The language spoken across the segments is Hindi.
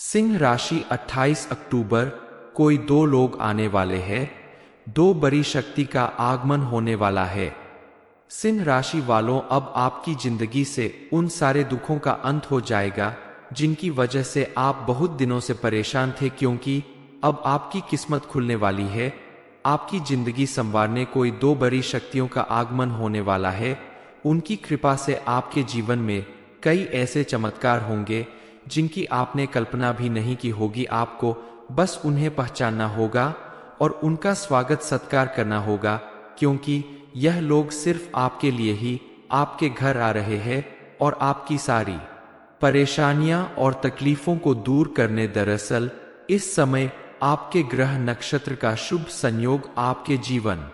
सिंह राशि 28 अक्टूबर। कोई दो लोग आने वाले हैं। दो बड़ी शक्ति का आगमन होने वाला है। सिंह राशि वालों, अब आपकी जिंदगी से उन सारे दुखों का अंत हो जाएगा जिनकी वजह से आप बहुत दिनों से परेशान थे, क्योंकि अब आपकी किस्मत खुलने वाली है। आपकी जिंदगी संवारने कोई दो बड़ी शक्तियों का आगमन होने वाला है। उनकी कृपा से आपके जीवन में कई ऐसे चमत्कार होंगे जिनकी आपने कल्पना भी नहीं की होगी। आपको बस उन्हें पहचानना होगा और उनका स्वागत सत्कार करना होगा, क्योंकि यह लोग सिर्फ आपके लिए ही आपके घर आ रहे हैं और आपकी सारी परेशानियां और तकलीफों को दूर करने। दरअसल इस समय आपके ग्रह नक्षत्र का शुभ संयोग आपके जीवन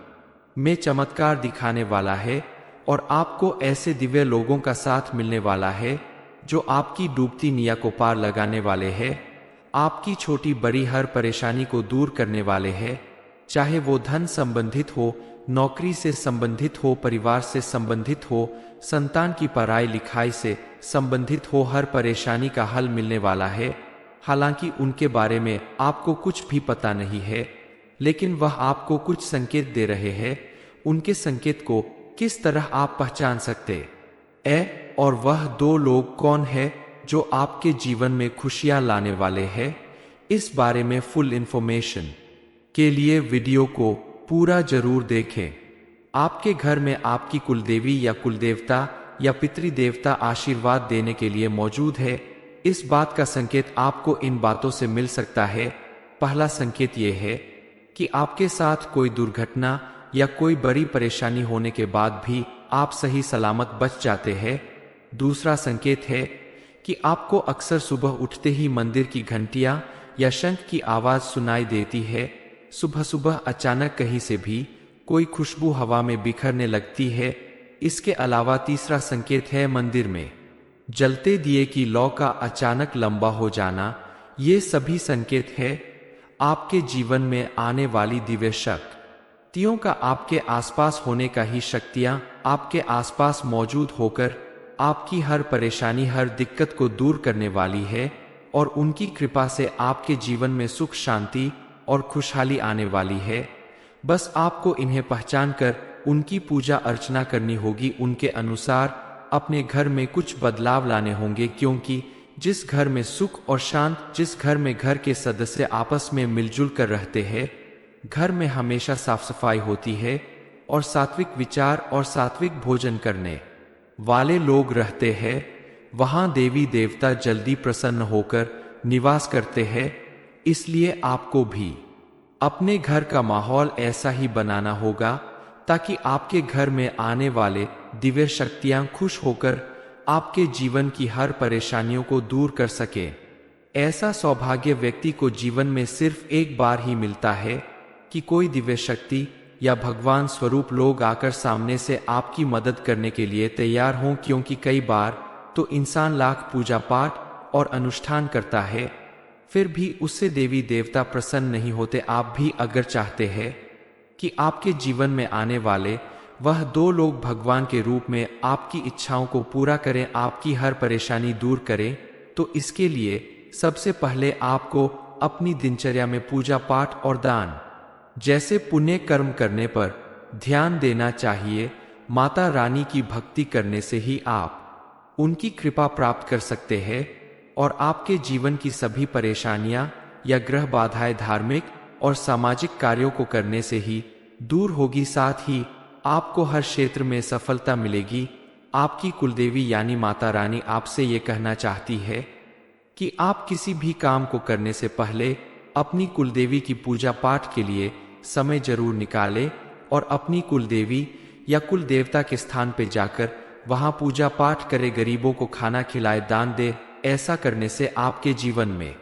में चमत्कार दिखाने वाला है और आपको ऐसे दिव्य लोगों का साथ मिलने वाला है जो आपकी डूबती निया को पार लगाने वाले हैं, आपकी छोटी बड़ी हर परेशानी को दूर करने वाले हैं। चाहे वो धन संबंधित हो, नौकरी से संबंधित हो, परिवार से संबंधित हो, संतान की पढ़ाई लिखाई से संबंधित हो, हर परेशानी का हल मिलने वाला है। हालांकि उनके बारे में आपको कुछ भी पता नहीं है, लेकिन वह आपको कुछ संकेत दे रहे हैं। उनके संकेत को किस तरह आप पहचान सकते और वह दो लोग कौन है जो आपके जीवन में खुशियां लाने वाले हैं? इस बारे में फुल इंफॉर्मेशन के लिए वीडियो को पूरा जरूर देखें। आपके घर में आपकी कुलदेवी या कुलदेवता या पितृदेवता आशीर्वाद देने के लिए मौजूद है। इस बात का संकेत आपको इन बातों से मिल सकता है। पहला संकेत यह है कि आपके साथ कोई दुर्घटना या कोई बड़ी परेशानी होने के बाद भी आप सही सलामत बच जाते हैं। दूसरा संकेत है कि आपको अक्सर सुबह उठते ही मंदिर की घंटियां या शंख की आवाज सुनाई देती है। सुबह सुबह अचानक कहीं से भी कोई खुशबू हवा में बिखरने लगती है। इसके अलावा तीसरा संकेत है मंदिर में जलते दिए की लौ का अचानक लंबा हो जाना। ये सभी संकेत है आपके जीवन में आने वाली दिव्य शक्तियों का, आपके आसपास होने का ही। शक्तियां आपके आसपास मौजूद होकर आपकी हर परेशानी, हर दिक्कत को दूर करने वाली है और उनकी कृपा से आपके जीवन में सुख, शांति और खुशहाली आने वाली है। बस आपको इन्हें पहचान कर उनकी पूजा अर्चना करनी होगी। उनके अनुसार अपने घर में कुछ बदलाव लाने होंगे, क्योंकि जिस घर में सुख और शांत, जिस घर में घर के सदस्य आपस में मिलजुल कर रहते हैं, घर में हमेशा साफ सफाई होती है और सात्विक विचार और सात्विक भोजन करने वाले लोग रहते हैं, वहां देवी देवता जल्दी प्रसन्न होकर निवास करते हैं। इसलिए आपको भी अपने घर का माहौल ऐसा ही बनाना होगा ताकि आपके घर में आने वाले दिव्य शक्तियां खुश होकर आपके जीवन की हर परेशानियों को दूर कर सके। ऐसा सौभाग्य व्यक्ति को जीवन में सिर्फ एक बार ही मिलता है कि कोई दिव्य शक्ति या भगवान स्वरूप लोग आकर सामने से आपकी मदद करने के लिए तैयार हों, क्योंकि कई बार तो इंसान लाख पूजा पाठ और अनुष्ठान करता है, फिर भी उससे देवी देवता प्रसन्न नहीं होते। आप भी अगर चाहते हैं कि आपके जीवन में आने वाले वह दो लोग भगवान के रूप में आपकी इच्छाओं को पूरा करें, आपकी हर परेशानी दूर करें, तो इसके लिए सबसे पहले आपको अपनी दिनचर्या में पूजा पाठ और दान जैसे पुण्य कर्म करने पर ध्यान देना चाहिए। माता रानी की भक्ति करने से ही आप उनकी कृपा प्राप्त कर सकते हैं और आपके जीवन की सभी परेशानियां या ग्रह बाधाएं धार्मिक और सामाजिक कार्यों को करने से ही दूर होगी। साथ ही आपको हर क्षेत्र में सफलता मिलेगी। आपकी कुलदेवी यानी माता रानी आपसे ये कहना चाहती है कि आप किसी भी काम को करने से पहले अपनी कुलदेवी की पूजा पाठ के लिए समय जरूर निकालें और अपनी कुलदेवी या कुलदेवता के स्थान पर जाकर वहां पूजा पाठ करें, गरीबों को खाना खिलाए, दान दे। ऐसा करने से आपके जीवन में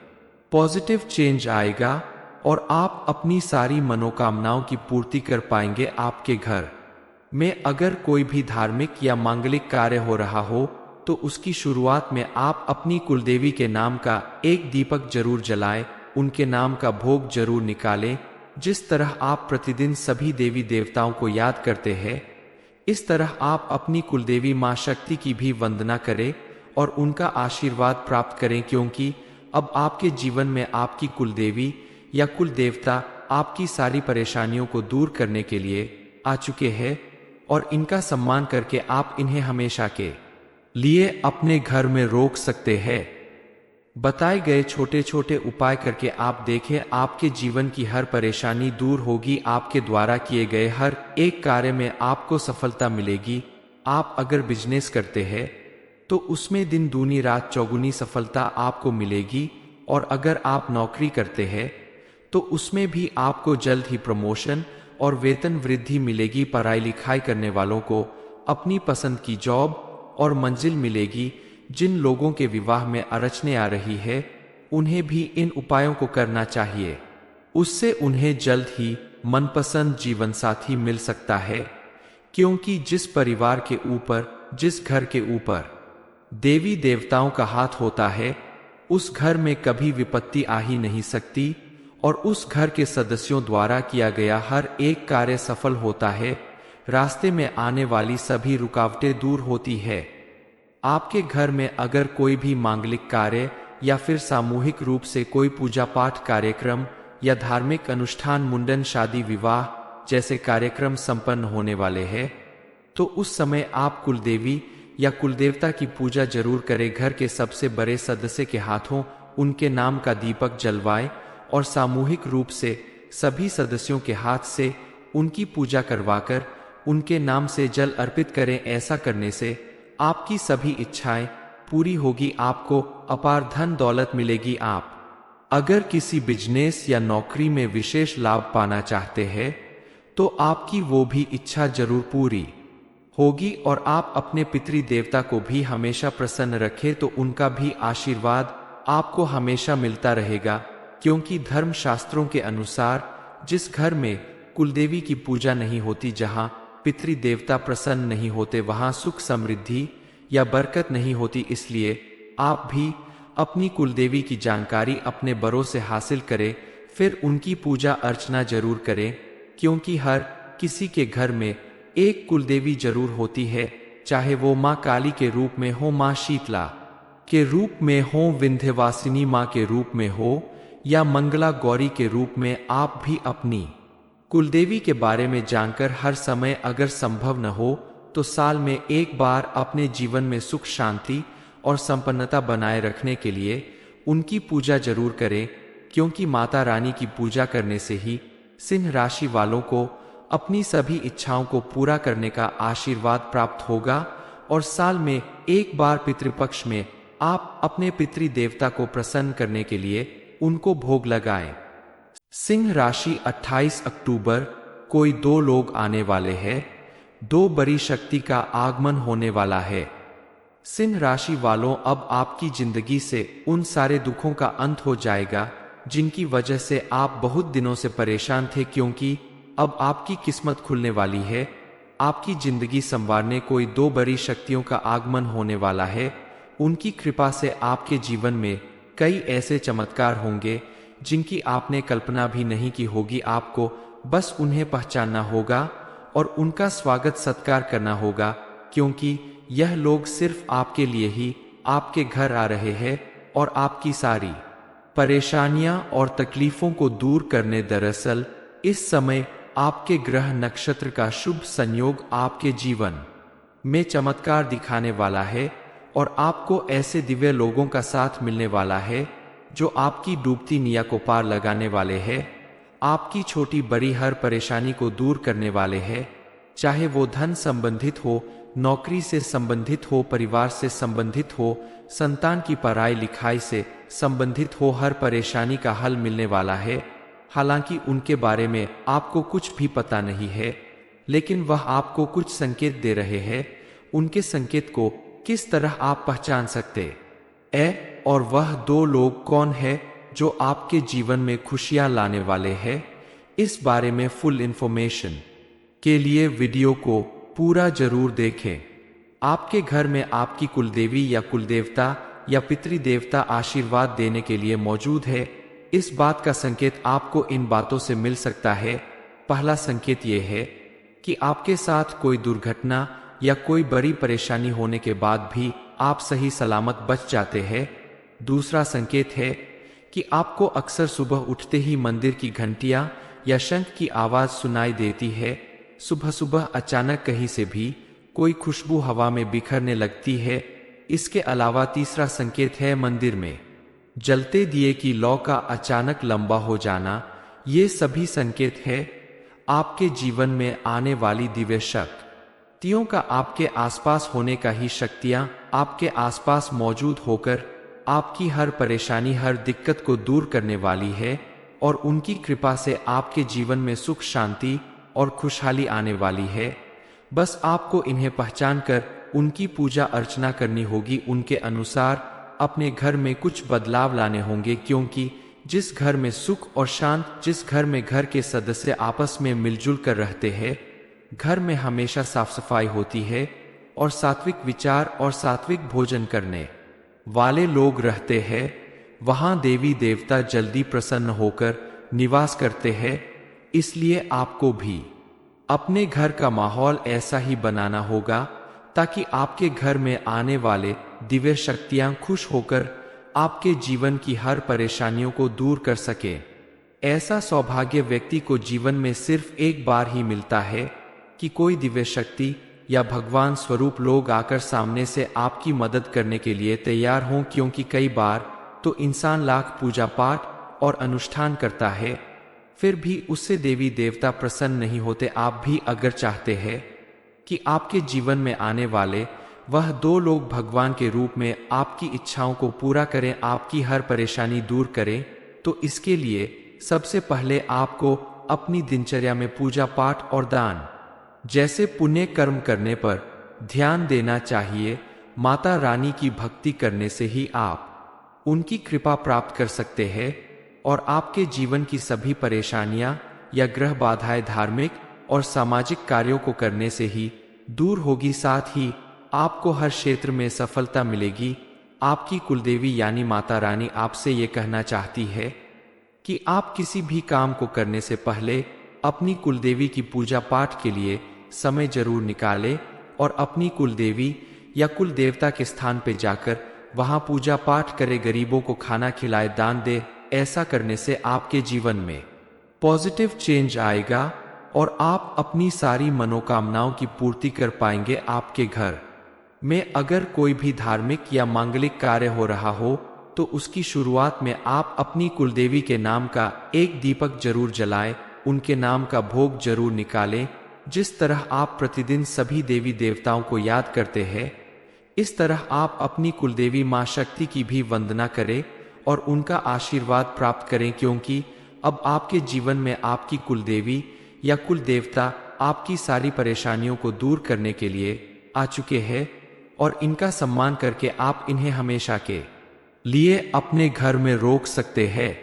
पॉजिटिव चेंज आएगा और आप अपनी सारी मनोकामनाओं की पूर्ति कर पाएंगे। आपके घर में अगर कोई भी धार्मिक या मांगलिक कार्य हो रहा हो तो उसकी शुरुआत में आप अपनी कुलदेवी के नाम का एक दीपक जरूर जलाएं, उनके नाम का भोग जरूर निकालें। जिस तरह आप प्रतिदिन सभी देवी देवताओं को याद करते हैं, इस तरह आप अपनी कुलदेवी मां शक्ति की भी वंदना करें और उनका आशीर्वाद प्राप्त करें, क्योंकि अब आपके जीवन में आपकी कुलदेवी या कुल देवता आपकी सारी परेशानियों को दूर करने के लिए आ चुके हैं और इनका सम्मान करके आप इन्हें हमेशा के लिए अपने घर में रोक सकते हैं। बताए गए छोटे छोटे उपाय करके आप देखें, आपके जीवन की हर परेशानी दूर होगी। आपके द्वारा किए गए हर एक कार्य में आपको सफलता मिलेगी। आप अगर बिजनेस करते हैं तो उसमें दिन दूनी रात चौगुनी सफलता आपको मिलेगी, और अगर आप नौकरी करते हैं तो उसमें भी आपको जल्द ही प्रमोशन और वेतन वृद्धि मिलेगी। पढ़ाई लिखाई करने वालों को अपनी पसंद की जॉब और मंजिल मिलेगी। जिन लोगों के विवाह में अड़चने आ रही है उन्हें भी इन उपायों को करना चाहिए, उससे उन्हें जल्द ही मनपसंद जीवन साथी मिल सकता है। क्योंकि जिस परिवार के ऊपर, जिस घर के ऊपर देवी देवताओं का हाथ होता है, उस घर में कभी विपत्ति आ ही नहीं सकती, और उस घर के सदस्यों द्वारा किया गया हर एक कार्य सफल होता है। रास्ते में आने वाली सभी रुकावटें दूर होती है। आपके घर में अगर कोई भी मांगलिक कार्य या फिर सामूहिक रूप से कोई पूजा पाठ कार्यक्रम या धार्मिक अनुष्ठान, मुंडन, शादी, विवाह जैसे कार्यक्रम संपन्न होने वाले हैं, तो उस समय आप कुलदेवी या कुलदेवता की पूजा जरूर करें। घर के सबसे बड़े सदस्य के हाथों उनके नाम का दीपक जलवाएं और सामूहिक रूप से सभी सदस्यों के हाथ से उनकी पूजा करवाकर उनके नाम से जल अर्पित करें। ऐसा करने से आपकी सभी इच्छाएं पूरी होगी, आपको अपार धन दौलत मिलेगी। आप अगर किसी बिजनेस या नौकरी में विशेष लाभ पाना चाहते हैं तो आपकी वो भी इच्छा जरूर पूरी होगी, और आप अपने पितृ देवता को भी हमेशा प्रसन्न रखें तो उनका भी आशीर्वाद आपको हमेशा मिलता रहेगा। क्योंकि धर्म शास्त्रों के अनुसार जिस घर में कुलदेवी की पूजा नहीं होती, जहां पितृ देवता प्रसन्न नहीं होते, वहां सुख समृद्धि या बरकत नहीं होती। इसलिए आप भी अपनी कुलदेवी की जानकारी अपने बड़ों से हासिल करें, फिर उनकी पूजा अर्चना जरूर करें। क्योंकि हर किसी के घर में एक कुलदेवी जरूर होती है, चाहे वो माँ काली के रूप में हो, माँ शीतला के रूप में हो, विंध्यवासिनी माँ के रूप में हो, या मंगला गौरी के रूप में। आप भी अपनी कुलदेवी के बारे में जानकर हर समय, अगर संभव न हो तो साल में एक बार, अपने जीवन में सुख शांति और संपन्नता बनाए रखने के लिए उनकी पूजा जरूर करें। क्योंकि माता रानी की पूजा करने से ही सिंह राशि वालों को अपनी सभी इच्छाओं को पूरा करने का आशीर्वाद प्राप्त होगा, और साल में एक बार पितृपक्ष में आप अपने पितृ देवता को प्रसन्न करने के लिए उनको भोग लगाएं। सिंह राशि 28 अक्टूबर, कोई दो लोग आने वाले हैं, दो बड़ी शक्ति का आगमन होने वाला है। सिंह राशि वालों, अब आपकी जिंदगी से उन सारे दुखों का अंत हो जाएगा जिनकी वजह से आप बहुत दिनों से परेशान थे। क्योंकि अब आपकी किस्मत खुलने वाली है। आपकी जिंदगी संवारने कोई दो बड़ी शक्तियों का आगमन होने वाला है। उनकी कृपा से आपके जीवन में कई ऐसे चमत्कार होंगे जिनकी आपने कल्पना भी नहीं की होगी। आपको बस उन्हें पहचानना होगा और उनका स्वागत सत्कार करना होगा, क्योंकि यह लोग सिर्फ आपके लिए ही आपके घर आ रहे हैं और आपकी सारी परेशानियां और तकलीफों को दूर करने। दरअसल इस समय आपके ग्रह नक्षत्र का शुभ संयोग आपके जीवन में चमत्कार दिखाने वाला है, और आपको ऐसे दिव्य लोगों का साथ मिलने वाला है जो आपकी डूबती नैया को पार लगाने वाले हैं, आपकी छोटी बड़ी हर परेशानी को दूर करने वाले हैं। चाहे वो धन संबंधित हो, नौकरी से संबंधित हो, परिवार से संबंधित हो, संतान की पढ़ाई लिखाई से संबंधित हो, हर परेशानी का हल मिलने वाला है। हालांकि उनके बारे में आपको कुछ भी पता नहीं है, लेकिन वह आपको कुछ संकेत दे रहे हैं। उनके संकेत को किस तरह आप पहचान सकते हैं, और वह दो लोग कौन है जो आपके जीवन में खुशियां लाने वाले हैं, इस बारे में फुल इंफॉर्मेशन के लिए वीडियो को पूरा जरूर देखें। आपके घर में आपकी कुलदेवी या कुलदेवता या पितृदेवता आशीर्वाद देने के लिए मौजूद है। इस बात का संकेत आपको इन बातों से मिल सकता है। पहला संकेत यह है कि आपके साथ कोई दुर्घटना या कोई बड़ी परेशानी होने के बाद भी आप सही सलामत बच जाते हैं। दूसरा संकेत है कि आपको अक्सर सुबह उठते ही मंदिर की घंटियां या शंख की आवाज सुनाई देती है। सुबह सुबह अचानक कहीं से भी कोई खुशबू हवा में बिखरने लगती है। इसके अलावा तीसरा संकेत है मंदिर में जलते दिए की लौ का अचानक लंबा हो जाना। ये सभी संकेत है आपके जीवन में आने वाली दिव्य शक्तियों का, आपके आसपास होने का। ही शक्तियां आपके आसपास मौजूद होकर आपकी हर परेशानी, हर दिक्कत को दूर करने वाली है और उनकी कृपा से आपके जीवन में सुख, शांति और खुशहाली आने वाली है। बस आपको इन्हें पहचान कर उनकी पूजा अर्चना करनी होगी। उनके अनुसार अपने घर में कुछ बदलाव लाने होंगे, क्योंकि जिस घर में सुख और शांत, जिस घर में घर के सदस्य आपस में मिलजुल कर रहते हैं, घर में हमेशा साफ सफाई होती है और सात्विक विचार और सात्विक भोजन करने वाले लोग रहते हैं, वहां देवी देवता जल्दी प्रसन्न होकर निवास करते हैं। इसलिए आपको भी अपने घर का माहौल ऐसा ही बनाना होगा ताकि आपके घर में आने वाले दिव्य शक्तियां खुश होकर आपके जीवन की हर परेशानियों को दूर कर सके। ऐसा सौभाग्य व्यक्ति को जीवन में सिर्फ एक बार ही मिलता है कि कोई दिव्य शक्ति या भगवान स्वरूप लोग आकर सामने से आपकी मदद करने के लिए तैयार हों, क्योंकि कई बार तो इंसान लाख पूजा पाठ और अनुष्ठान करता है, फिर भी उससे देवी देवता प्रसन्न नहीं होते। आप भी अगर चाहते हैं कि आपके जीवन में आने वाले वह दो लोग भगवान के रूप में आपकी इच्छाओं को पूरा करें, आपकी हर परेशानी दूर करें, तो इसके लिए सबसे पहले आपको अपनी दिनचर्या में पूजा पाठ और दान जैसे पुण्य कर्म करने पर ध्यान देना चाहिए। माता रानी की भक्ति करने से ही आप उनकी कृपा प्राप्त कर सकते हैं और आपके जीवन की सभी परेशानियां या ग्रह बाधाएं धार्मिक और सामाजिक कार्यों को करने से ही दूर होगी। साथ ही आपको हर क्षेत्र में सफलता मिलेगी। आपकी कुलदेवी यानी माता रानी आपसे ये कहना चाहती है कि आप किसी भी काम को करने से पहले अपनी कुलदेवी की पूजा पाठ के लिए समय जरूर निकालें और अपनी कुलदेवी या कुल देवता के स्थान पर जाकर वहां पूजा पाठ करें, गरीबों को खाना खिलाए, दान दे। ऐसा करने से आपके जीवन में पॉजिटिव चेंज आएगा और आप अपनी सारी मनोकामनाओं की पूर्ति कर पाएंगे। आपके घर में अगर कोई भी धार्मिक या मांगलिक कार्य हो रहा हो तो उसकी शुरुआत में आप अपनी कुलदेवी के नाम का एक दीपक जरूर जलाएं, उनके नाम का भोग जरूर निकालें। जिस तरह आप प्रतिदिन सभी देवी देवताओं को याद करते हैं, इस तरह आप अपनी कुलदेवी मां शक्ति की भी वंदना करें और उनका आशीर्वाद प्राप्त करें, क्योंकि अब आपके जीवन में आपकी कुलदेवी या कुल देवता आपकी सारी परेशानियों को दूर करने के लिए आ चुके हैं और इनका सम्मान करके आप इन्हें हमेशा के लिए अपने घर में रोक सकते हैं।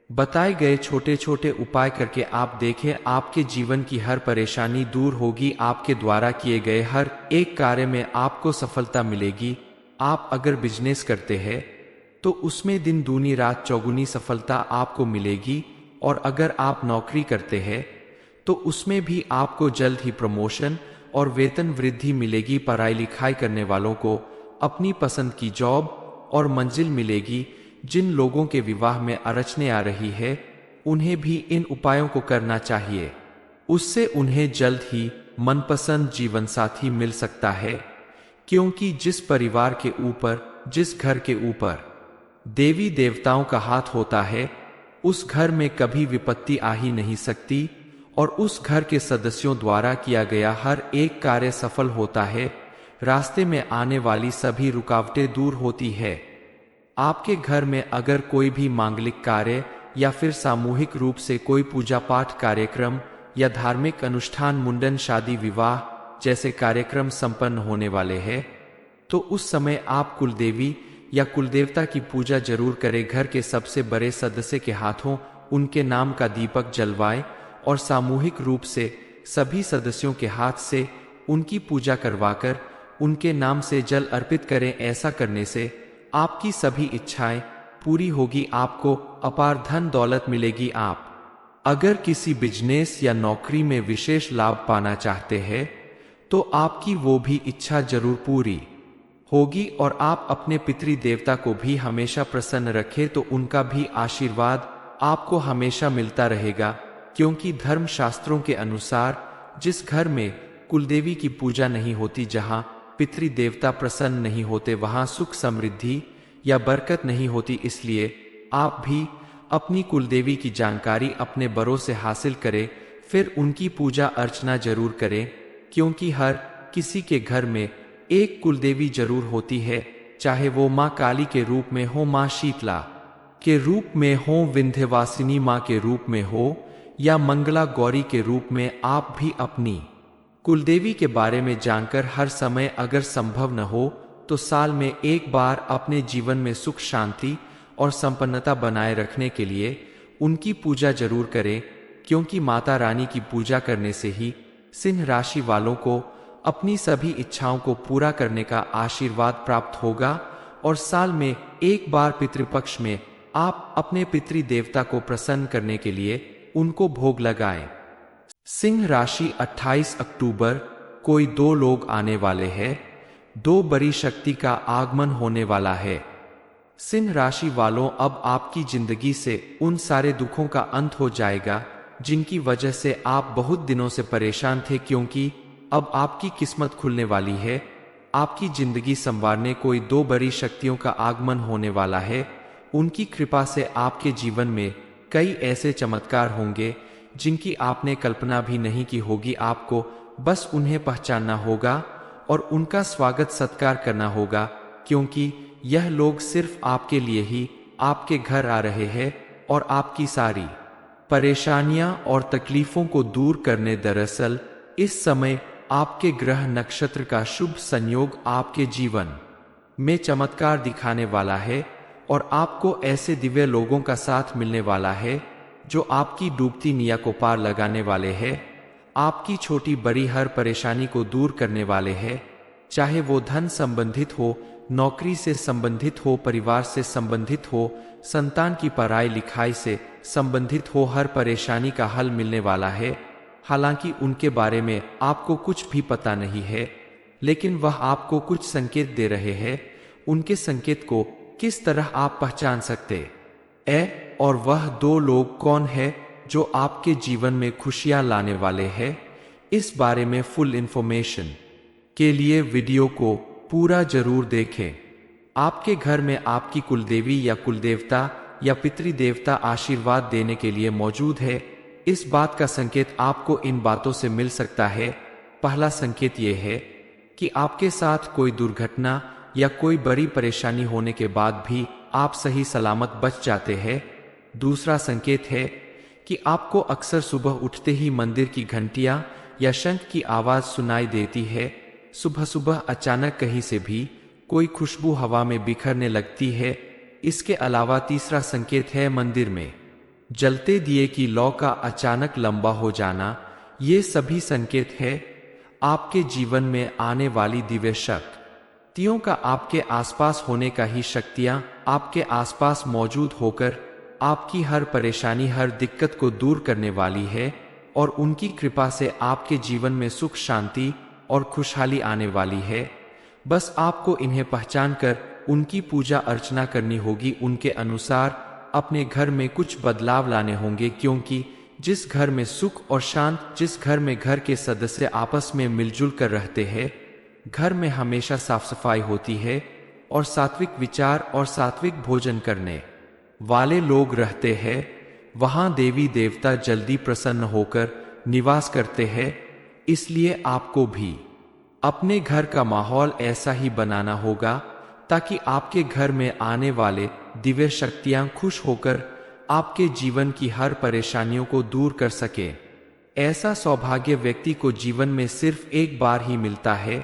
बताए गए छोटे छोटे उपाय करके आप देखें, आपके जीवन की हर परेशानी दूर होगी। आपके द्वारा किए गए हर एक कार्य में आपको सफलता मिलेगी। आप अगर बिजनेस करते हैं तो उसमें दिन दूनी रात चौगुनी सफलता आपको मिलेगी, और अगर आप नौकरी करते हैं तो उसमें भी आपको जल्द ही प्रमोशन और वेतन वृद्धि मिलेगी। पढ़ाई लिखाई करने वालों को अपनी पसंद की जॉब और मंजिल मिलेगी। जिन लोगों के विवाह में अड़चने आ रही है उन्हें भी इन उपायों को करना चाहिए, उससे उन्हें जल्द ही मनपसंद जीवन साथी मिल सकता है। क्योंकि जिस परिवार के ऊपर, जिस घर के ऊपर देवी देवताओं का हाथ होता है, उस घर में कभी विपत्ति आ ही नहीं सकती और उस घर के सदस्यों द्वारा किया गया हर एक कार्य सफल होता है। रास्ते में आने वाली सभी रुकावटें दूर होती है। आपके घर में अगर कोई भी मांगलिक कार्य या फिर सामूहिक रूप से कोई पूजा पाठ कार्यक्रम या धार्मिक अनुष्ठान, मुंडन, शादी, विवाह जैसे कार्यक्रम संपन्न होने वाले हैं, तो उस समय आप कुलदेवी या कुलदेवता की पूजा जरूर करें। घर के सबसे बड़े सदस्य के हाथों उनके नाम का दीपक जलवाएं और सामूहिक रूप से सभी सदस्यों के हाथ से उनकी पूजा करवाकर उनके नाम से जल अर्पित करें। ऐसा करने से आपकी सभी इच्छाएं पूरी होगी, आपको अपार धन दौलत मिलेगी। आप अगर किसी बिजनेस या नौकरी में विशेष लाभ पाना चाहते हैं तो आपकी वो भी इच्छा जरूर पूरी होगी और आप अपने पितृ देवता को भी हमेशा प्रसन्न रखें तो उनका भी आशीर्वाद आपको हमेशा मिलता रहेगा, क्योंकि धर्म शास्त्रों के अनुसार जिस घर में कुलदेवी की पूजा नहीं होती, जहां पितृ देवता प्रसन्न नहीं होते, वहां सुख समृद्धि या बरकत नहीं होती। इसलिए आप भी अपनी कुलदेवी की जानकारी अपने बड़ों से हासिल करें, फिर उनकी पूजा अर्चना जरूर करें, क्योंकि हर किसी के घर में एक कुलदेवी जरूर होती है, चाहे वो माँ काली के रूप में हो, माँ शीतला के रूप में हो, विंध्यवासिनी माँ के रूप में हो या मंगला गौरी के रूप में। आप भी अपनी कुलदेवी के बारे में जानकर हर समय, अगर संभव न हो तो साल में एक बार, अपने जीवन में सुख शांति और संपन्नता बनाए रखने के लिए उनकी पूजा जरूर करें, क्योंकि माता रानी की पूजा करने से ही सिंह राशि वालों को अपनी सभी इच्छाओं को पूरा करने का आशीर्वाद प्राप्त होगा। और साल में एक बार पितृपक्ष में आप अपने पितृ देवता को प्रसन्न करने के लिए उनको भोग लगाएं। सिंह राशि 28 अक्टूबर, कोई दो लोग आने वाले हैं, दो बड़ी शक्ति का आगमन होने वाला है। सिंह राशि वालों, अब आपकी जिंदगी से उन सारे दुखों का अंत हो जाएगा जिनकी वजह से आप बहुत दिनों से परेशान थे, क्योंकि अब आपकी किस्मत खुलने वाली है। आपकी जिंदगी संवारने कोई दो बड़ी शक्तियों का आगमन होने वाला है। उनकी कृपा से आपके जीवन में कई ऐसे चमत्कार होंगे जिनकी आपने कल्पना भी नहीं की होगी। आपको बस उन्हें पहचानना होगा और उनका स्वागत सत्कार करना होगा, क्योंकि यह लोग सिर्फ आपके लिए ही आपके घर आ रहे हैं और आपकी सारी परेशानियां और तकलीफों को दूर करने। दरअसल इस समय आपके ग्रह नक्षत्र का शुभ संयोग आपके जीवन में चमत्कार दिखाने वाला है और आपको ऐसे दिव्य लोगों का साथ मिलने वाला है जो आपकी डूबती निया को पार लगाने वाले हैं, आपकी छोटी बड़ी हर परेशानी को दूर करने वाले हैं। चाहे वो धन संबंधित हो, नौकरी से संबंधित हो, परिवार से संबंधित हो, संतान की पढ़ाई लिखाई से संबंधित हो, हर परेशानी का हल मिलने वाला है। हालांकि उनके बारे में आपको कुछ भी पता नहीं है, लेकिन वह आपको कुछ संकेत दे रहे हैं। उनके संकेत को किस तरह आप पहचान सकते हैं और वह दो लोग कौन है जो आपके जीवन में खुशियां लाने वाले हैं, इस बारे में फुल इंफॉर्मेशन के लिए वीडियो को पूरा जरूर देखें। आपके घर में आपकी कुलदेवी या कुलदेवता या पितृदेवता आशीर्वाद देने के लिए मौजूद है। इस बात का संकेत आपको इन बातों से मिल सकता है। पहला संकेत यह है कि आपके साथ कोई दुर्घटना या कोई बड़ी परेशानी होने के बाद भी आप सही सलामत बच जाते हैं। दूसरा संकेत है कि आपको अक्सर सुबह उठते ही मंदिर की घंटियां या शंख की आवाज सुनाई देती है। सुबह सुबह अचानक कहीं से भी कोई खुशबू हवा में बिखरने लगती है। इसके अलावा तीसरा संकेत है मंदिर में जलते दिए की लौ का अचानक लंबा हो जाना। ये सभी संकेत है आपके जीवन में आने वाली दिव्य शक्तियों का, आपके आसपास होने का। ही शक्तियां आपके आसपास मौजूद होकर आपकी हर परेशानी, हर दिक्कत को दूर करने वाली है और उनकी कृपा से आपके जीवन में सुख शांति और खुशहाली आने वाली है। बस आपको इन्हें पहचान कर उनकी पूजा अर्चना करनी होगी। उनके अनुसार अपने घर में कुछ बदलाव लाने होंगे, क्योंकि जिस घर में सुख और शांत, जिस घर में घर के सदस्य आपस में मिलजुल कर रहते हैं, घर में हमेशा साफ सफाई होती है और सात्विक विचार और सात्विक भोजन करने वाले लोग रहते हैं, वहां देवी देवता जल्दी प्रसन्न होकर निवास करते हैं। इसलिए आपको भी अपने घर का माहौल ऐसा ही बनाना होगा ताकि आपके घर में आने वाले दिव्य शक्तियां खुश होकर आपके जीवन की हर परेशानियों को दूर कर सके। ऐसा सौभाग्य व्यक्ति को जीवन में सिर्फ एक बार ही मिलता है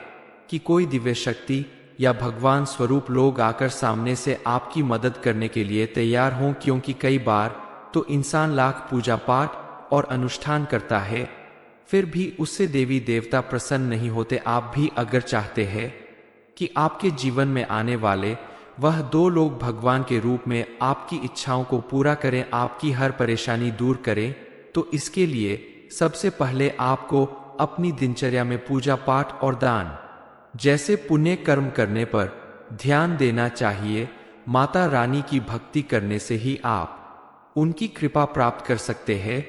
कि कोई दिव्य शक्ति या भगवान स्वरूप लोग आकर सामने से आपकी मदद करने के लिए तैयार हों, क्योंकि कई बार तो इंसान लाख पूजा पाठ और अनुष्ठान करता है, फिर भी उससे देवी देवता प्रसन्न नहीं होते। आप भी अगर चाहते हैं कि आपके जीवन में आने वाले वह दो लोग भगवान के रूप में आपकी इच्छाओं को पूरा करें, आपकी हर परेशानी दूर करें, तो इसके लिए सबसे पहले आपको अपनी दिनचर्या में पूजा पाठ और दान जैसे पुण्य कर्म करने पर ध्यान देना चाहिए। माता रानी की भक्ति करने से ही आप उनकी कृपा प्राप्त कर सकते हैं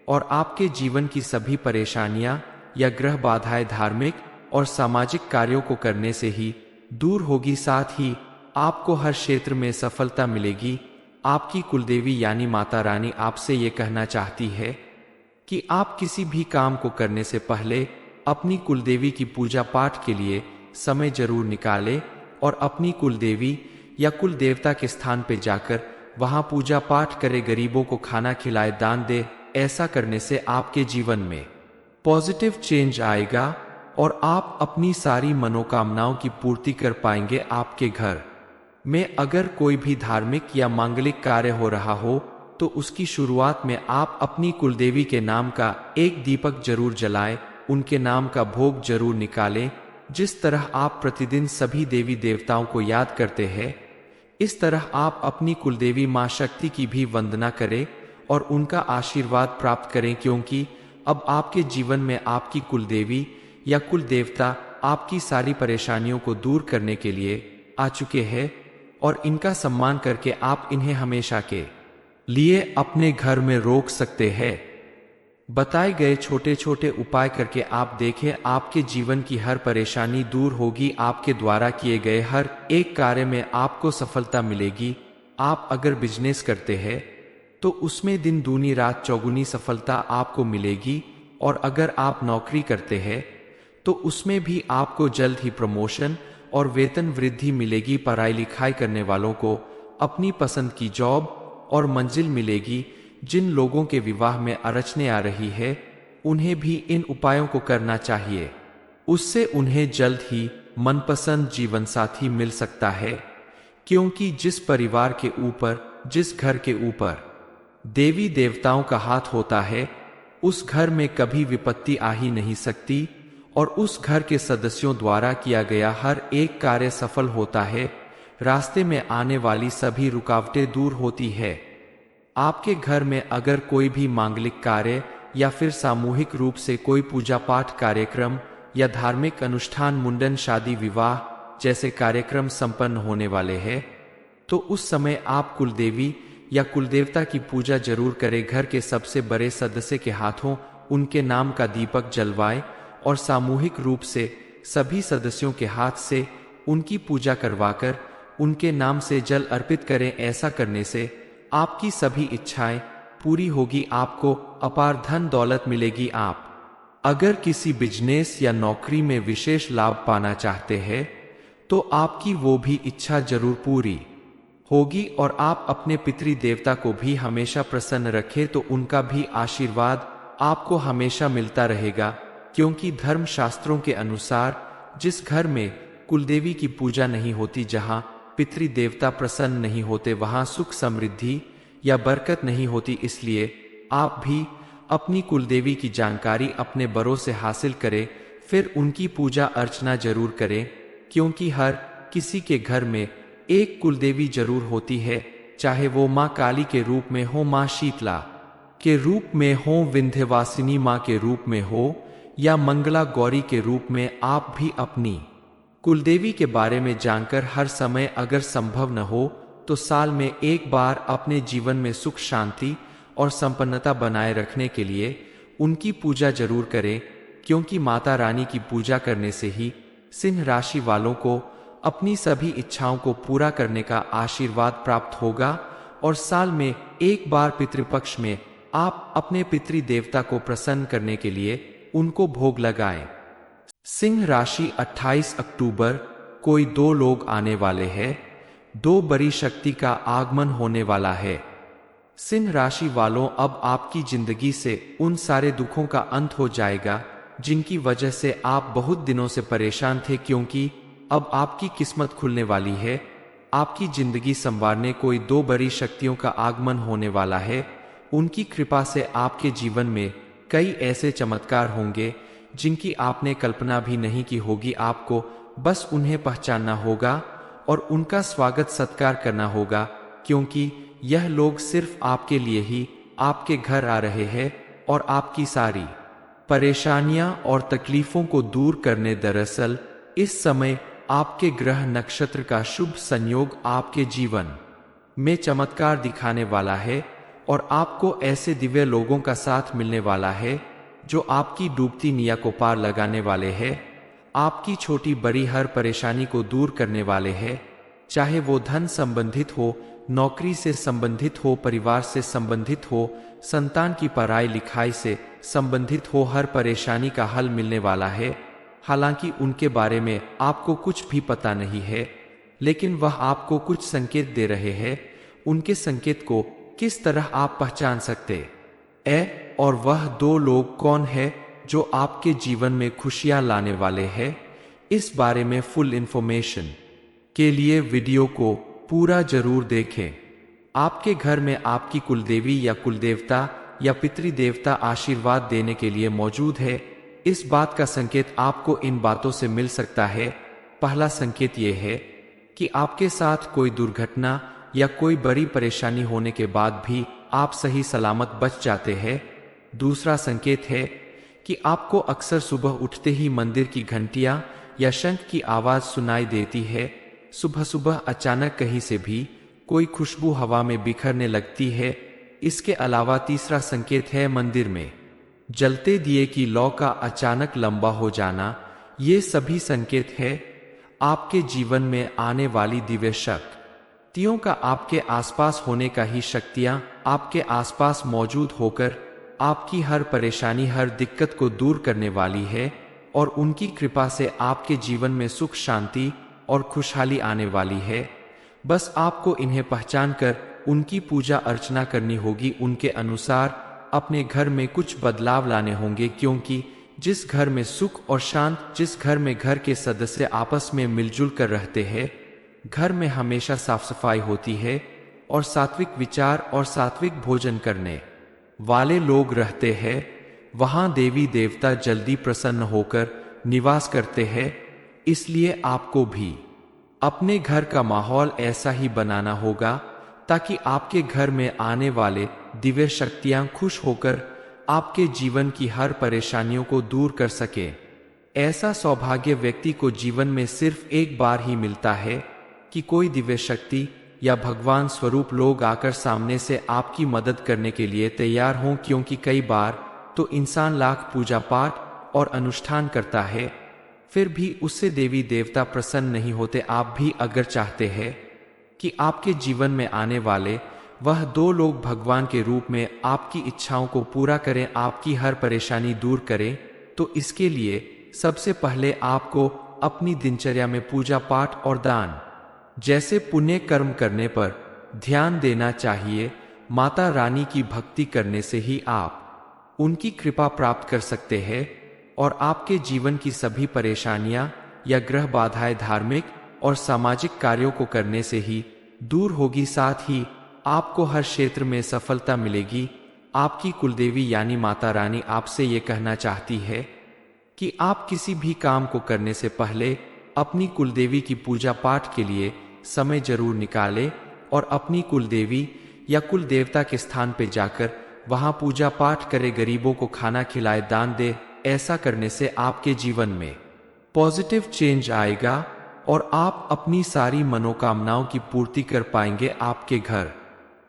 और आपके जीवन की सभी परेशानियां या ग्रह बाधाएं धार्मिक और सामाजिक कार्यों को करने से ही दूर होगी। साथ ही आपको हर क्षेत्र में सफलता मिलेगी। आपकी कुलदेवी यानी माता रानी आपसे ये कहना चाहती है कि आप किसी भी काम को करने से पहले अपनी कुलदेवी की पूजा पाठ के लिए समय जरूर निकालें और अपनी कुलदेवी या कुल देवता के स्थान पर जाकर वहां पूजा पाठ करें, गरीबों को खाना खिलाए, दान दे। ऐसा करने से आपके जीवन में पॉजिटिव चेंज आएगा और आप अपनी सारी मनोकामनाओं की पूर्ति कर पाएंगे। आपके घर में अगर कोई भी धार्मिक या मांगलिक कार्य हो रहा हो तो उसकी शुरुआत में आप अपनी कुलदेवी के नाम का एक दीपक जरूर जलाएं, उनके नाम का भोग जरूर निकालें। जिस तरह आप प्रतिदिन सभी देवी देवताओं को याद करते हैं, इस तरह आप अपनी कुलदेवी मां शक्ति की भी वंदना करें और उनका आशीर्वाद प्राप्त करें, क्योंकि अब आपके जीवन में आपकी कुलदेवी या कुल देवता आपकी सारी परेशानियों को दूर करने के लिए आ चुके हैं और इनका सम्मान करके आप इन्हें हमेशा के लिए अपने घर में रोक सकते हैं। बताए गए छोटे छोटे उपाय करके आप देखें, आपके जीवन की हर परेशानी दूर होगी। आपके द्वारा किए गए हर एक कार्य में आपको सफलता मिलेगी। आप अगर बिजनेस करते हैं तो उसमें दिन दूनी रात चौगुनी सफलता आपको मिलेगी और अगर आप नौकरी करते हैं तो उसमें भी आपको जल्द ही प्रमोशन और वेतन वृद्धि मिलेगी। पढ़ाई लिखाई करने वालों को अपनी पसंद की जॉब और मंजिल मिलेगी। जिन लोगों के विवाह में अड़चने आ रही है उन्हें भी इन उपायों को करना चाहिए, उससे उन्हें जल्द ही मनपसंद जीवन साथी मिल सकता है। क्योंकि जिस परिवार के ऊपर, जिस घर के ऊपर देवी देवताओं का हाथ होता है उस घर में कभी विपत्ति आ ही नहीं सकती और उस घर के सदस्यों द्वारा किया गया हर एक कार्य सफल होता है। रास्ते में आने वाली सभी रुकावटें दूर होती है। आपके घर में अगर कोई भी मांगलिक कार्य या फिर सामूहिक रूप से कोई पूजा पाठ कार्यक्रम या धार्मिक अनुष्ठान, मुंडन, शादी, विवाह जैसे कार्यक्रम संपन्न होने वाले हैं तो उस समय आप कुलदेवी या कुलदेवता की पूजा जरूर करें। घर के सबसे बड़े सदस्य के हाथों उनके नाम का दीपक जलवाएं और सामूहिक रूप से सभी सदस्यों के हाथ से उनकी पूजा करवाकर उनके नाम से जल अर्पित करें। ऐसा करने से आपकी सभी इच्छाएं पूरी होगी, आपको अपार धन दौलत मिलेगी। आप अगर किसी बिजनेस या नौकरी में विशेष लाभ पाना चाहते हैं तो आपकी वो भी इच्छा जरूर पूरी होगी और आप अपने पितृ देवता को भी हमेशा प्रसन्न रखें तो उनका भी आशीर्वाद आपको हमेशा मिलता रहेगा। क्योंकि धर्म शास्त्रों के अनुसार जिस घर में कुलदेवी की पूजा नहीं होती, जहां पितृ देवता प्रसन्न नहीं होते, वहां सुख समृद्धि या बरकत नहीं होती। इसलिए आप भी अपनी कुलदेवी की जानकारी अपने बड़ों से हासिल करें, फिर उनकी पूजा अर्चना जरूर करें। क्योंकि हर किसी के घर में एक कुलदेवी जरूर होती है, चाहे वो माँ काली के रूप में हो, माँ शीतला के रूप में हो, विंध्यवासिनी माँ के रूप में हो या मंगला गौरी के रूप में। आप भी अपनी कुलदेवी के बारे में जानकर हर समय अगर संभव न हो तो साल में एक बार अपने जीवन में सुख, शांति और संपन्नता बनाए रखने के लिए उनकी पूजा जरूर करें। क्योंकि माता रानी की पूजा करने से ही सिंह राशि वालों को अपनी सभी इच्छाओं को पूरा करने का आशीर्वाद प्राप्त होगा और साल में एक बार पितृपक्ष में आप अपने पितृ देवता को प्रसन्न करने के लिए उनको भोग लगाएं। सिंह राशि 28 अक्टूबर कोई दो लोग आने वाले हैं, दो बड़ी शक्ति का आगमन होने वाला है। सिंह राशि वालों, अब आपकी जिंदगी से उन सारे दुखों का अंत हो जाएगा जिनकी वजह से आप बहुत दिनों से परेशान थे। क्योंकि अब आपकी किस्मत खुलने वाली है। आपकी जिंदगी संवारने कोई दो बड़ी शक्तियों का आगमन होने वाला है। उनकी कृपा से आपके जीवन में कई ऐसे चमत्कार होंगे जिनकी आपने कल्पना भी नहीं की होगी। आपको बस उन्हें पहचानना होगा और उनका स्वागत सत्कार करना होगा, क्योंकि यह लोग सिर्फ आपके लिए ही आपके घर आ रहे हैं और आपकी सारी परेशानियां और तकलीफों को दूर करने। दरअसल इस समय आपके ग्रह नक्षत्र का शुभ संयोग आपके जीवन में चमत्कार दिखाने वाला है और आपको ऐसे दिव्य लोगों का साथ मिलने वाला है जो आपकी डूबती नियत को पार लगाने वाले हैं, आपकी छोटी बड़ी हर परेशानी को दूर करने वाले हैं, चाहे वो धन संबंधित हो, नौकरी से संबंधित हो, परिवार से संबंधित हो, संतान की पढ़ाई लिखाई से संबंधित हो, हर परेशानी का हल मिलने वाला है। हालांकि उनके बारे में आपको कुछ भी पता नहीं है, लेकिन वह आपको कुछ संकेत दे रहे हैं। उनके संकेत को किस तरह आप पहचान सकते हैं और वह दो लोग कौन है जो आपके जीवन में खुशियां लाने वाले हैं, इस बारे में फुल इंफॉर्मेशन के लिए वीडियो को पूरा जरूर देखें। आपके घर में आपकी कुलदेवी या कुलदेवता या पितृदेवता आशीर्वाद देने के लिए मौजूद है। इस बात का संकेत आपको इन बातों से मिल सकता है। पहला संकेत यह है कि आपके साथ कोई दुर्घटना या कोई बड़ी परेशानी होने के बाद भी आप सही सलामत बच जाते हैं। दूसरा संकेत है कि आपको अक्सर सुबह उठते ही मंदिर की घंटियां या शंख की आवाज सुनाई देती है। सुबह सुबह अचानक कहीं से भी कोई खुशबू हवा में बिखरने लगती है। इसके अलावा तीसरा संकेत है मंदिर में जलते दिए की लौ का अचानक लंबा हो जाना। ये सभी संकेत है आपके जीवन में आने वाली दिव्य शक्तियों का, आपके आसपास होने का ही शक्तियां आपके आसपास मौजूद होकर आपकी हर परेशानी, हर दिक्कत को दूर करने वाली है और उनकी कृपा से आपके जीवन में सुख, शांति और खुशहाली आने वाली है। बस आपको इन्हें पहचान कर उनकी पूजा अर्चना करनी होगी। उनके अनुसार अपने घर में कुछ बदलाव लाने होंगे, क्योंकि जिस घर में सुख और शांत, जिस घर में घर के सदस्य आपस में मिलजुल कर रहते हैं, घर में हमेशा साफ सफाई होती है और सात्विक विचार और सात्विक भोजन करने वाले लोग रहते हैं, वहां देवी देवता जल्दी प्रसन्न होकर निवास करते हैं। इसलिए आपको भी अपने घर का माहौल ऐसा ही बनाना होगा ताकि आपके घर में आने वाले दिव्य शक्तियां खुश होकर आपके जीवन की हर परेशानियों को दूर कर सके। ऐसा सौभाग्य व्यक्ति को जीवन में सिर्फ एक बार ही मिलता है कि कोई दिव्य शक्ति या भगवान स्वरूप लोग आकर सामने से आपकी मदद करने के लिए तैयार हों, क्योंकि कई बार तो इंसान लाख पूजा पाठ और अनुष्ठान करता है, फिर भी उससे देवी देवता प्रसन्न नहीं होते। आप भी अगर चाहते हैं कि आपके जीवन में आने वाले वह दो लोग भगवान के रूप में आपकी इच्छाओं को पूरा करें, आपकी हर परेशानी दूर करें, तो इसके लिए सबसे पहले आपको अपनी दिनचर्या में पूजा पाठ और दान जैसे पुण्य कर्म करने पर ध्यान देना चाहिए। माता रानी की भक्ति करने से ही आप उनकी कृपा प्राप्त कर सकते हैं और आपके जीवन की सभी परेशानियां या ग्रह बाधाएं धार्मिक और सामाजिक कार्यों को करने से ही दूर होगी। साथ ही आपको हर क्षेत्र में सफलता मिलेगी। आपकी कुलदेवी यानी माता रानी आपसे ये कहना चाहती है कि आप किसी भी काम को करने से पहले अपनी कुलदेवी की पूजा पाठ के लिए समय जरूर निकालें और अपनी कुलदेवी या कुलदेवता के स्थान पर जाकर वहां पूजा पाठ करें, गरीबों को खाना खिलाए, दान दे। ऐसा करने से आपके जीवन में पॉजिटिव चेंज आएगा और आप अपनी सारी मनोकामनाओं की पूर्ति कर पाएंगे। आपके घर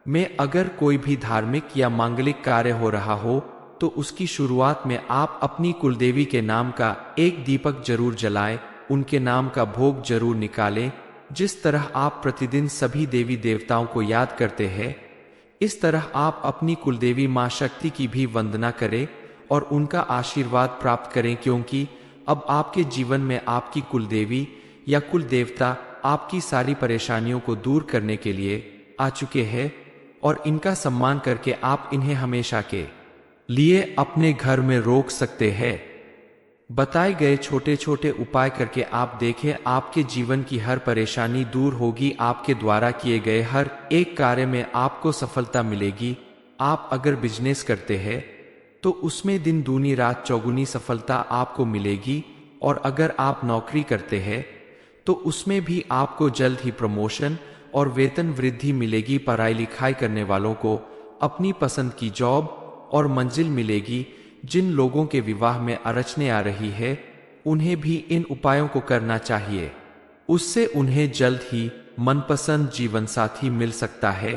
में अगर कोई भी धार्मिक या मांगलिक कार्य हो रहा हो तो उसकी शुरुआत में आप अपनी कुलदेवी के नाम का एक दीपक जरूर जलाएं, उनके नाम का भोग जरूर निकालें। जिस तरह आप प्रतिदिन सभी देवी देवताओं को याद करते हैं, इस तरह आप अपनी कुलदेवी मां शक्ति की भी वंदना करें और उनका आशीर्वाद प्राप्त करें, क्योंकि अब आपके जीवन में आपकी कुलदेवी या कुलदेवता आपकी सारी परेशानियों को दूर करने के लिए आ चुके हैं और इनका सम्मान करके आप इन्हें हमेशा के लिए अपने घर में रोक सकते हैं। बताए गए छोटे छोटे उपाय करके आप देखें, आपके जीवन की हर परेशानी दूर होगी। आपके द्वारा किए गए हर एक कार्य में आपको सफलता मिलेगी। आप अगर बिजनेस करते हैं तो उसमें दिन दूनी रात चौगुनी सफलता आपको मिलेगी और अगर आप नौकरी करते हैं तो उसमें भी आपको जल्द ही प्रमोशन और वेतन वृद्धि मिलेगी। पढ़ाई लिखाई करने वालों को अपनी पसंद की जॉब और मंजिल मिलेगी। जिन लोगों के विवाह में अड़चने आ रही है उन्हें भी इन उपायों को करना चाहिए। उससे उन्हें जल्द ही मनपसंद जीवन साथी मिल सकता है,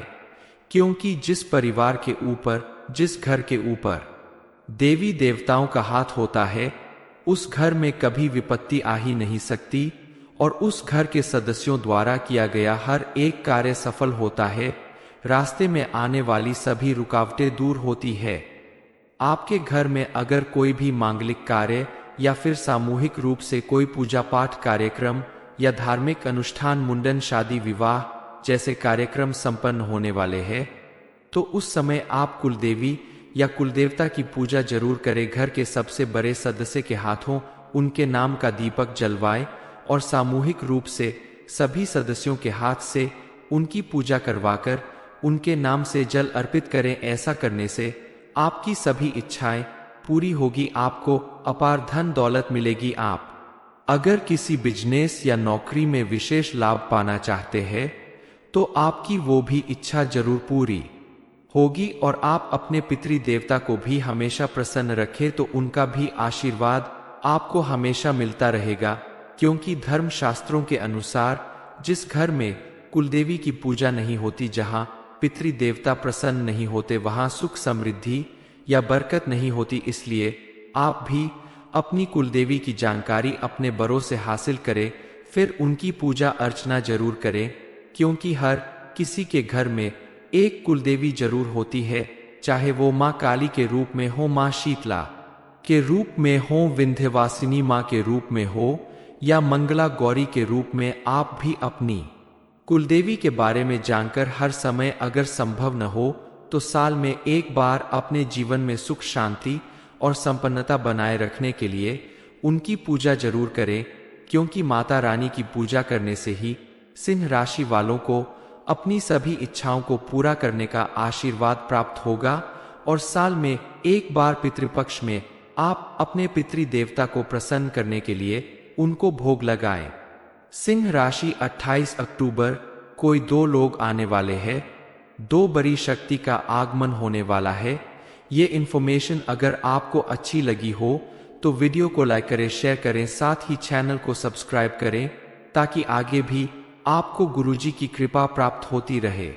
क्योंकि जिस परिवार के ऊपर, जिस घर के ऊपर देवी देवताओं का हाथ होता है, उस घर में कभी विपत्ति आ ही नहीं सकती और उस घर के सदस्यों द्वारा किया गया हर एक कार्य सफल होता है। रास्ते में आने वाली सभी रुकावटें दूर होती है। आपके घर में अगर कोई भी मांगलिक कार्य या फिर सामूहिक रूप से कोई पूजा पाठ कार्यक्रम या धार्मिक अनुष्ठान, मुंडन, शादी, विवाह जैसे कार्यक्रम संपन्न होने वाले हैं, तो उस समय आप कुलदेवी या कुलदेवता की पूजा जरूर करें। घर के सबसे बड़े सदस्य के हाथों उनके नाम का दीपक जलवाएं और सामूहिक रूप से सभी सदस्यों के हाथ से उनकी पूजा करवाकर उनके नाम से जल अर्पित करें। ऐसा करने से आपकी सभी इच्छाएं पूरी होगी, आपको अपार धन दौलत मिलेगी। आप अगर किसी बिजनेस या नौकरी में विशेष लाभ पाना चाहते हैं तो आपकी वो भी इच्छा जरूर पूरी होगी और आप अपने पितृ देवता को भी हमेशा प्रसन्न रखें तो उनका भी आशीर्वाद आपको हमेशा मिलता रहेगा, क्योंकि धर्म शास्त्रों के अनुसार जिस घर में कुलदेवी की पूजा नहीं होती, जहां पितृ देवता प्रसन्न नहीं होते, वहां सुख समृद्धि या बरकत नहीं होती। इसलिए आप भी अपनी कुलदेवी की जानकारी अपने बड़ों से हासिल करें, फिर उनकी पूजा अर्चना जरूर करें, क्योंकि हर किसी के घर में एक कुलदेवी जरूर होती है, चाहे वो माँ काली के रूप में हो, माँ शीतला के रूप में हो, विंध्यवासिनी माँ के रूप में हो या मंगला गौरी के रूप में। आप भी अपनी कुलदेवी के बारे में जानकर हर समय, अगर संभव न हो तो साल में एक बार, अपने जीवन में सुख, शांति और संपन्नता बनाए रखने के लिए उनकी पूजा जरूर करें, क्योंकि माता रानी की पूजा करने से ही सिंह राशि वालों को अपनी सभी इच्छाओं को पूरा करने का आशीर्वाद प्राप्त होगा। और साल में एक बार पितृपक्ष में आप अपने पितृ देवता को प्रसन्न करने के लिए उनको भोग लगाएं। सिंह राशि 28 अक्टूबर कोई 2 लोग आने वाले हैं, 2 बड़ी शक्ति का आगमन होने वाला है। ये इन्फॉर्मेशन अगर आपको अच्छी लगी हो तो वीडियो को लाइक करें, शेयर करें, साथ ही चैनल को सब्सक्राइब करें ताकि आगे भी आपको गुरुजी की कृपा प्राप्त होती रहे।